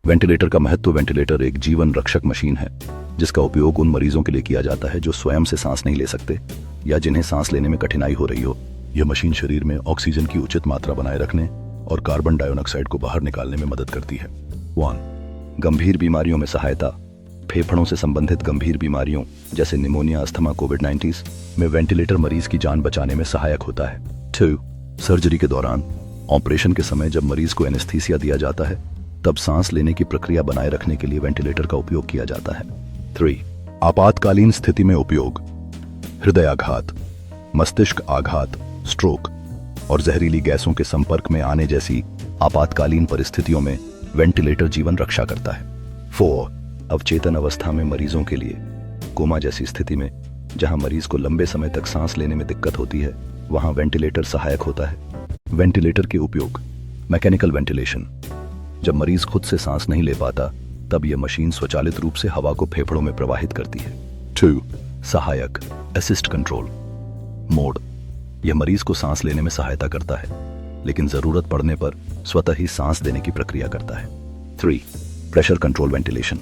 Ventilator का महत्व। Ventilator एक जीवन रक्षक मशीन है जिसका उपयोग उन मरीजों के लिए किया जाता है जो स्वयं से सांस नहीं ले सकते या जिन्हें सांस लेने में कठिनाई हो रही हो। यह मशीन शरीर में ऑक्सीजन की उचित मात्रा बनाए रखने और कार्बन डाइऑक्साइड को बाहर निकालने में मदद करती है। 1. गंभीर बीमारियों में सहायता। फेफड़ों से संबंधित गंभीर बीमारियों जैसे निमोनिया, अस्थमा, कोविड-19 में वेंटिलेटर मरीज की जान बचाने में सहायक होता है। 2. सर्जरी के दौरान ऑपरेशन के समय जब मरीज को एनेस्थीसिया दिया जाता है तब सांस लेने की प्रक्रिया बनाए रखने के लिए वेंटिलेटर का उपयोग किया जाता है। 3. आपातकालीन स्थिति में उपयोग। हृदयाघात, मस्तिष्क आघात, स्ट्रोक और जहरीली गैसों के संपर्क में आने जैसी आपातकालीन परिस्थितियों में वेंटिलेटर जीवन रक्षा करता है। 4. अवचेतन अवस्था में मरीजों के लिए। कोमा जैसी स्थिति में जहां मरीज को लंबे समय तक सांस लेने में दिक्कत होती है वहां वेंटिलेटर सहायक होता है। वेंटिलेटर के उपयोग। Mechanical ventilation. जब मरीज खुद से सांस नहीं ले पाता तब यह मशीन स्वचालित रूप से हवा को फेफड़ों में प्रवाहित करती है। 2. सहायक असिस्ट कंट्रोल मोड। यह मरीज को सांस लेने में सहायता करता है लेकिन जरूरत पड़ने पर स्वतः ही सांस देने की प्रक्रिया करता है। 3. Pressure control ventilation.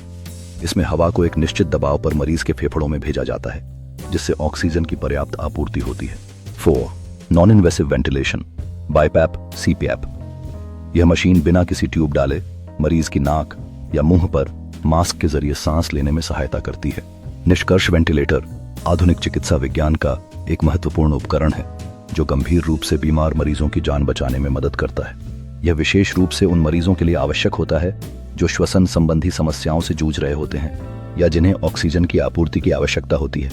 इसमें हवा को एक निश्चित दबाव पर मरीज के फेफड़ों में भेजा जाता है जिससे ऑक्सीजन की पर्याप्त आपूर्ति होती है। 4. Non invasive ventilation BiPAP, CPAP. यह मशीन बिना किसी ट्यूब डाले मरीज की नाक या मुंह पर मास्क के जरिए सांस लेने में सहायता करती है। निष्कर्ष, वेंटिलेटर आधुनिक चिकित्सा विज्ञान का एक महत्वपूर्ण उपकरण है जो गंभीर रूप से बीमार मरीजों की जान बचाने में मदद करता है। यह विशेष रूप से उन मरीजों के लिए आवश्यक होता है जो श्वसन संबंधी समस्याओं से जूझ रहे होते हैं या जिन्हें ऑक्सीजन की आपूर्ति की आवश्यकता होती है।